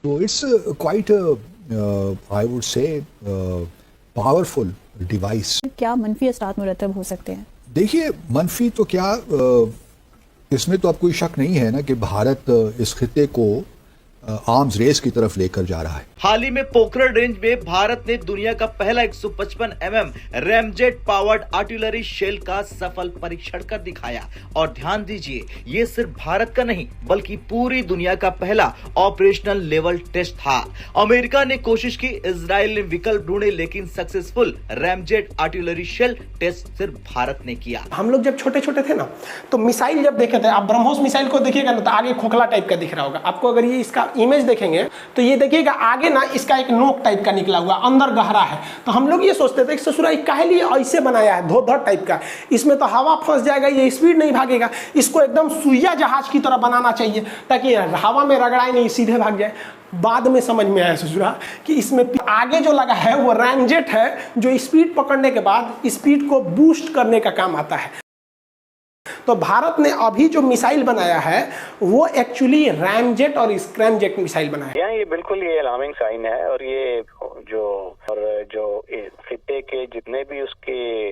So it's quite a, I would say, powerful device. क्या मनफी असरात मुरतब हो सकते हैं? देखिए, मनफी तो क्या, इसमें तो अब कोई शक नहीं है ना कि भारत इस खिते को आर्म्स रेस की तरफ लेकर जा रहा है। हाल ही में पोखरण रेंज में भारत ने दुनिया का पहला 155 mm ramjet powered artillery shell का सफल परीक्षण कर दिखाया। और ध्यान दीजिए, ये सिर्फ भारत का नहीं बल्कि पूरी दुनिया का पहला ऑपरेशनल लेवल टेस्ट था। अमेरिका ने कोशिश की, इजराइल ने विकल्प ढूंढे, लेकिन successful ramjet artillery shell test सिर्फ भारत ने किया। हम लोग जब छोटे छोटे थे ना, तो मिसाइल जब देखे थे, आप ब्रह्मोस मिसाइल को देखिएगा ना, तो आगे खोखला टाइप का दिख रहा होगा आपको। अगर ये इसका इमेज देखेंगे तो ये देखिएगा आगे ना इसका एक नोक टाइप का निकला हुआ, अंदर गहरा है। तो हम लोग ये सोचते थे कि ससुरा काहे लिए ऐसे बनाया है, धोधर टाइप का, इसमें तो हवा फंस जाएगा, ये स्पीड नहीं भागेगा, इसको एकदम सुइया जहाज की तरह बनाना चाहिए ताकि हवा में रगड़ाए नहीं, सीधे भाग जाए। बाद में समझ में आया ससुरा कि इसमें आगे जो लगा है वो रैमजेट है, जो स्पीड पकड़ने के बाद स्पीड को बूस्ट करने का काम आता है। तो भारत ने अभी जो मिसाइल बनाया है वो एक्चुअली रैमजेट और स्क्रैमजेट मिसाइल बनाया है। ये बिल्कुल ये अलार्मिंग साइन है। और ये जो खित्ते के जितने भी उसके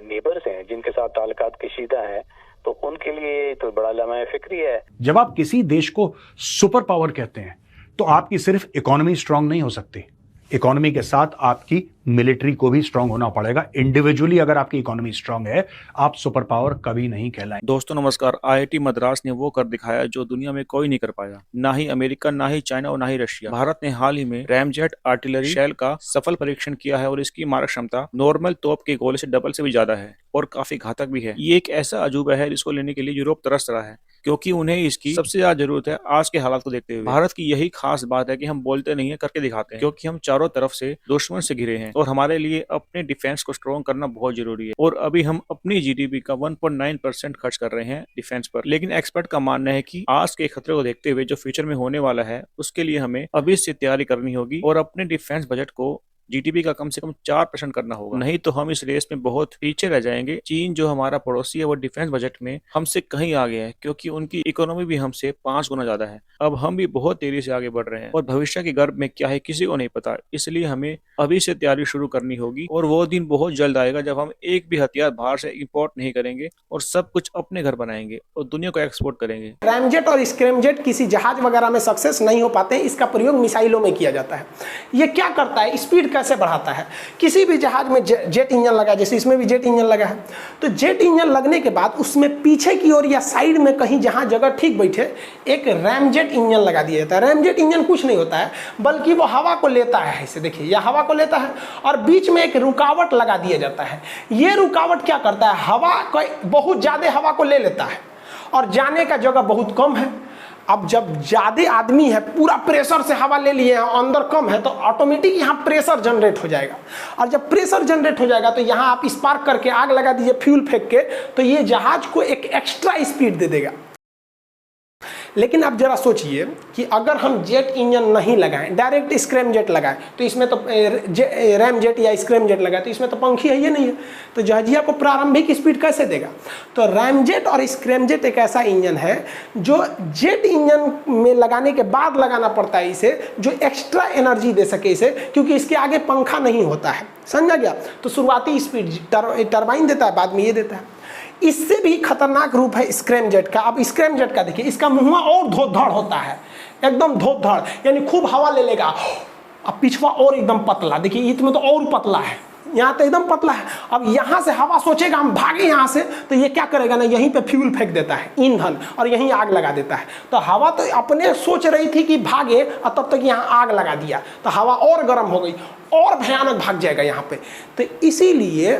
नेबर्स हैं जिनके साथ ताल्लुकात कशीदा है, तो उनके लिए तो बड़ा लम्हा फिक्री है। जब आप किसी देश को सुपर पावर कहते हैं तो आपकी सिर्फ इकोनॉमी स्ट्रांग नहीं हो सकती, इकोनॉमी के साथ आपकी मिलिट्री को भी स्ट्रांग होना पड़ेगा। इंडिविजुअली अगर आपकी इकोनॉमी स्ट्रांग है, आप सुपर पावर कभी नहीं कहलाएंगे। दोस्तों नमस्कार। आईआईटी मद्रास ने वो कर दिखाया जो दुनिया में कोई नहीं कर पाया, ना ही अमेरिका, ना ही चाइना और ना ही रशिया। भारत ने हाल ही में रैमजेट आर्टिलरी शेल का सफल परीक्षण किया है और इसकी मारक क्षमता नॉर्मल तोप के गोले से डबल से भी ज्यादा है और काफी घातक भी है। ये एक ऐसा अजूबा है जिसको लेने के लिए यूरोप तरस रहा है, क्योंकि उन्हें इसकी सबसे ज्यादा जरूरत है आज के हालात को देखते हुए। भारत की यही खास बात है कि हम बोलते नहीं है, करके दिखाते हैं, क्योंकि हम चारों तरफ से दुश्मन से घिरे हैं और हमारे लिए अपने डिफेंस को स्ट्रॉन्ग करना बहुत जरूरी है। और अभी हम अपनी जीडीपी का 1.9% खर्च कर रहे हैं डिफेंस पर। लेकिन एक्सपर्ट का मानना है कि आज के खतरे को देखते हुए जो फ्यूचर में होने वाला है उसके लिए हमें अभी से तैयारी करनी होगी और अपने डिफेंस बजट को जीडीपी का कम से कम 4% करना होगा, नहीं तो हम इस रेस में बहुत पीछे रह जाएंगे। चीन जो हमारा पड़ोसी है वो डिफेंस बजट में हमसे कहीं आगे है, क्योंकि उनकी इकोनॉमी भी हमसे 5 गुना ज्यादा है। अब हम भी बहुत तेजी से आगे बढ़ रहे हैं और भविष्य के गर्भ में क्या है किसी को नहीं पता, इसलिए हमें अभी से तैयारी शुरू करनी होगी। और वो दिन बहुत जल्द आएगा जब हम एक भी हथियार बाहर से इम्पोर्ट नहीं करेंगे और सब कुछ अपने घर बनाएंगे और दुनिया को एक्सपोर्ट करेंगे। रैमजेट और स्क्रैमजेट किसी जहाज वगैरह में सक्सेस नहीं हो पाते, इसका प्रयोग मिसाइलों में किया जाता है। ये क्या करता है, स्पीड कैसे बढ़ाता है। किसी भी जहाज में जेट इंजन लगा, जैसे इसमें भी जेट इंजन लगा है, तो जेट इंजन लगने के बाद उसमें पीछे की ओर या साइड में कहीं जहां जगह ठीक बैठे एक रैमजेट इंजन लगा दिया जाता है। रैमजेट इंजन कुछ नहीं होता है बल्कि वो हवा को लेता है, ऐसे देखिए यह हवा को लेता है और बीच में एक रुकावट लगा दिया जाता है। ये रुकावट क्या करता है, हवा को बहुत ज्यादा हवा को ले लेता है और जाने का जगह बहुत कम है। अब जब ज्यादा आदमी है, पूरा प्रेशर से हवा ले लिए हैं, अंदर कम है, तो ऑटोमेटिक यहाँ प्रेशर जनरेट हो जाएगा। और जब प्रेशर जनरेट हो जाएगा तो यहाँ आप स्पार्क करके आग लगा दीजिए फ्यूल फेंक के, तो ये जहाज को एक एक्स्ट्रा स्पीड दे देगा। लेकिन अब जरा सोचिए कि अगर हम जेट इंजन नहीं लगाएं, डायरेक्ट स्क्रैमजेट लगाएं, तो इसमें तो रैमजेट या स्क्रैमजेट लगाए तो इसमें तो पंखी है, ये नहीं है, तो जहाजिया को प्रारंभिक स्पीड कैसे देगा। तो रैमजेट और स्क्रैमजेट एक ऐसा इंजन है जो जेट इंजन में लगाने के बाद लगाना पड़ता है इसे, जो एक्स्ट्रा एनर्जी दे सके इसे, क्योंकि इसके आगे पंखा नहीं होता है, समझा गया। तो शुरुआती स्पीड टरबाइन देता है, बाद में ये देता है। इससे भी खतरनाक रूप है स्क्रैमजेट का। अब स्क्रैमजेट का देखिए, इसका मुंह और धोधड़ होता है, एकदम धोधड़, यानी खूब हवा ले लेगा। अब पिछवा और एकदम पतला, देखिए इसमें तो और पतला है, यहाँ तो एकदम पतला है। अब यहाँ से हवा सोचेगा हम भागे यहाँ से, तो ये क्या करेगा ना, यहीं पे फ्यूल फेंक देता है, ईंधन, और यहीं आग लगा देता है। तो हवा तो अपने सोच रही थी कि भागे और तब तक यहाँ आग लगा दिया, तो हवा और गर्म हो गई और भयानक भाग जाएगा यहाँ पे। तो इसीलिए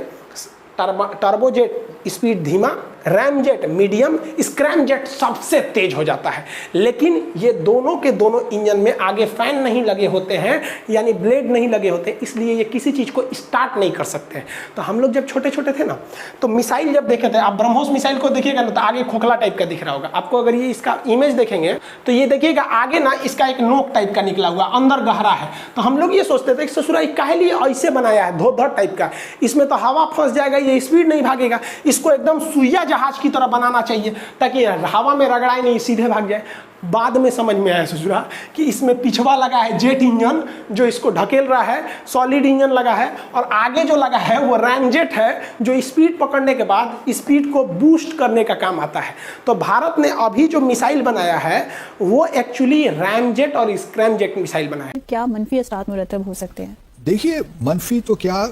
टर्बोजेट स्पीड धीमा, रैमजेट मीडियम, स्क्रैमजेट सबसे तेज हो जाता है। लेकिन ये दोनों के दोनों इंजन में आगे फैन नहीं लगे होते हैं, यानी ब्लेड नहीं लगे होते, इसलिए ये किसी चीज़ को स्टार्ट नहीं कर सकते हैं। तो हम लोग जब छोटे छोटे थे ना, तो मिसाइल जब देखे थे, आप ब्रह्मोस मिसाइल को देखिएगा ना, तो आगे खोखला टाइप का दिख रहा होगा आपको। अगर ये इसका इमेज देखेंगे तो ये देखिएगा आगे ना इसका एक नोक टाइप का निकला हुआ, अंदर गहरा है। तो हम लोग ये सोचते थे कि ससुरा काहे लिए ऐसे बनाया है, धोधड़ टाइप का, इसमें तो हवा फंस जाएगा, ये स्पीड नहीं भागेगा, इसको एकदम सुइया जहाज की तरह बनाना चाहिए ताकि हवा में रगड़ाए नहीं, सीधे भाग जाए। बाद में समझ में आया ससुरा कि इसमें पिछवा लगा है जेट इंजन जो इसको ढकेल रहा है, सॉलिड इंजन लगा है, और आगे जो लगा है वो रैमजेट है जो स्पीड पकड़ने के बाद स्पीड को बूस्ट करने का काम आता है। तो भारत ने अभी जो मिसाइल बनाया है वो एक्चुअली रैमजेट और स्क्रैमजेट मिसाइल बनाया है। क्या मनफी असरात मुरतब हो सकते हैं? देखिए, मनफी तो क्या,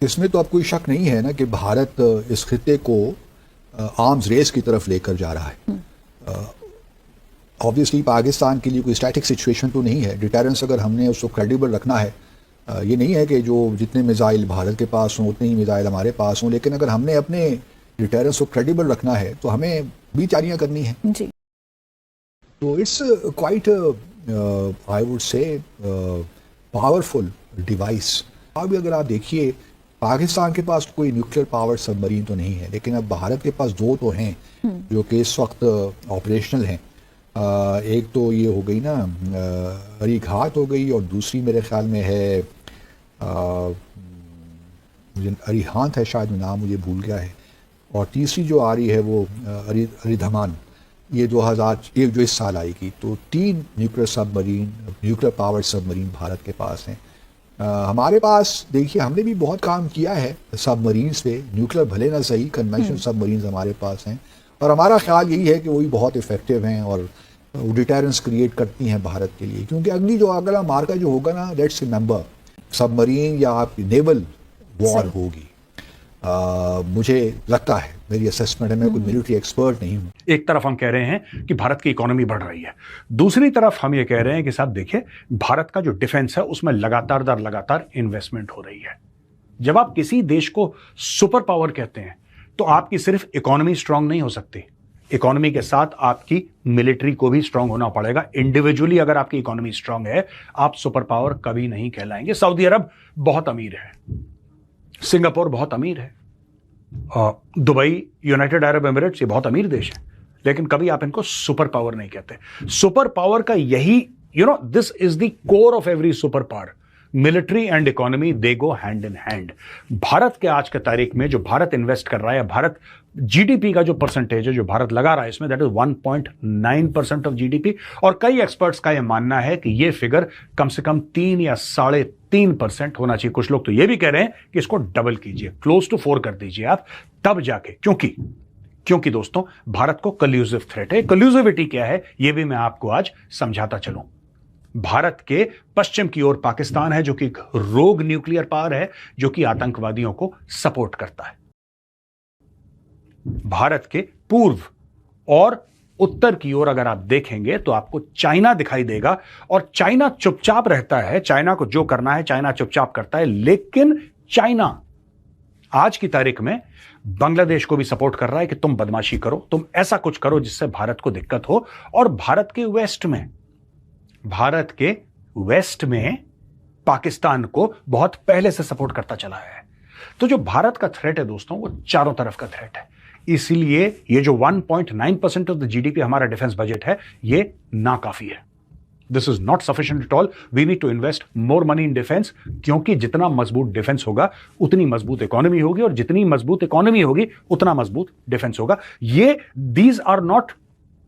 इसमें तो अब कोई शक नहीं है ना कि भारत इस खिते को आर्म्स रेस की तरफ लेकर जा रहा है। ऑब्वियसली पाकिस्तान के लिए कोई स्टैटिक सिचुएशन तो नहीं है। डिटेरेंस अगर हमने उसको क्रेडिबल रखना है, ये नहीं है कि जो जितने मिसाइल भारत के पास हों उतने ही मिसाइल हमारे पास हों, लेकिन अगर हमने अपने डिटेरेंस को क्रेडिबल रखना है तो हमें भी तैयारियां करनी है। जी, तो it's quite I would say powerful device. अब अगर आप देखिए, पाकिस्तान के पास कोई न्यूक्लियर पावर सबमरीन तो नहीं है, लेकिन अब भारत के पास दो तो हैं जो कि इस वक्त ऑपरेशनल हैं। एक तो ये हो गई ना अरी घाट हो गई, और दूसरी मेरे ख्याल में है मुझे अरिहांत है शायद, नाम मुझे भूल गया है, और तीसरी जो आ रही है वो अरिधमान, ये 2001 जो इस साल आएगी। तो 3 nuclear submarine, nuclear power submarine Bharat के पास हैं। हमारे पास देखिए, हमने भी बहुत काम किया है सबमरीन्स पे, न्यूक्लियर भले ना सही, कन्वेंशनल सबमरीन्स हमारे पास हैं, और हमारा ख्याल यही है कि वही बहुत इफेक्टिव हैं और डिटेरेंस क्रिएट करती हैं भारत के लिए। क्योंकि अगला मार्का जो होगा ना, लेट्स रिमेंबर, सबमरीन या आपकी नेवल वॉर होगी। मुझे लगता है, मेरी असेसमेंट है, मैं कोई मिलिट्री एक्सपर्ट नहीं हूं। एक तरफ हम कह रहे हैं कि भारत की इकोनॉमी बढ़ रही है, दूसरी तरफ हम ये कह रहे हैं कि साहब देखिए, भारत का जो डिफेंस है उसमें लगातार इन्वेस्टमेंट हो रही है। जब आप किसी देश को सुपर पावर कहते हैं तो आपकी सिर्फ इकोनॉमी स्ट्रांग नहीं हो सकती, इकोनॉमी के साथ आपकी मिलिट्री को भी स्ट्रांग होना पड़ेगा। इंडिविजुअली अगर आपकी इकोनॉमी स्ट्रांग है, आप सुपर पावर कभी नहीं कहलाएंगे। सऊदी अरब बहुत अमीर है, सिंगापुर बहुत अमीर है, दुबई, यूनाइटेड अरब एमिरेट्स, ये बहुत अमीर देश है, लेकिन कभी आप इनको सुपर पावर नहीं कहते। सुपर पावर का यही, this is the core of every super power. Military and economy, they go hand in hand. Bharat के आज के तारीख में जो भारत इन्वेस्ट कर रहा है, भारत जीडीपी का जो परसेंटेज है जो भारत लगा रहा है इसमें, दैट इज 1.9% ऑफ जीडीपी, और कई एक्सपर्ट्स का यह मानना है कि यह फिगर कम से कम 3 या 3.5% होना चाहिए। कुछ लोग तो यह भी कह रहे हैं कि इसको डबल कीजिए, क्लोज टू 4 कर दीजिए आप, तब जाके, क्योंकि दोस्तों भारत को कल्यूसिव थ्रेट है। कल्यूसिविटी क्या है यह भी मैं आपको आज समझाता चलूं। भारत के पश्चिम की ओर पाकिस्तान है जो कि एक रोग न्यूक्लियर पावर है, जो कि आतंकवादियों को सपोर्ट करता है। भारत के पूर्व और उत्तर की ओर अगर आप देखेंगे तो आपको चाइना दिखाई देगा, और चाइना चुपचाप रहता है। चाइना को जो करना है चाइना चुपचाप करता है, लेकिन चाइना आज की तारीख में बांग्लादेश को भी सपोर्ट कर रहा है कि तुम बदमाशी करो, तुम ऐसा कुछ करो जिससे भारत को दिक्कत हो। और भारत के वेस्ट में पाकिस्तान को बहुत पहले से सपोर्ट करता चला है। तो जो भारत का थ्रेट है दोस्तों, वो चारों तरफ का थ्रेट है। इसलिए ये जो 1.9% ऑफ द जीडीपी हमारा डिफेंस बजट है, ये नाकाफी है। This is not sufficient at all. We need to invest more money in defence, क्योंकि जितना मजबूत डिफेंस होगा उतनी मजबूत इकोनॉमी होगी, और जितनी मजबूत इकोनॉमी होगी उतना मजबूत डिफेंस होगा। ये दीज आर नॉट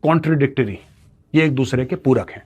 कॉन्ट्रडिक्टरी, ये एक दूसरे के पूरक हैं।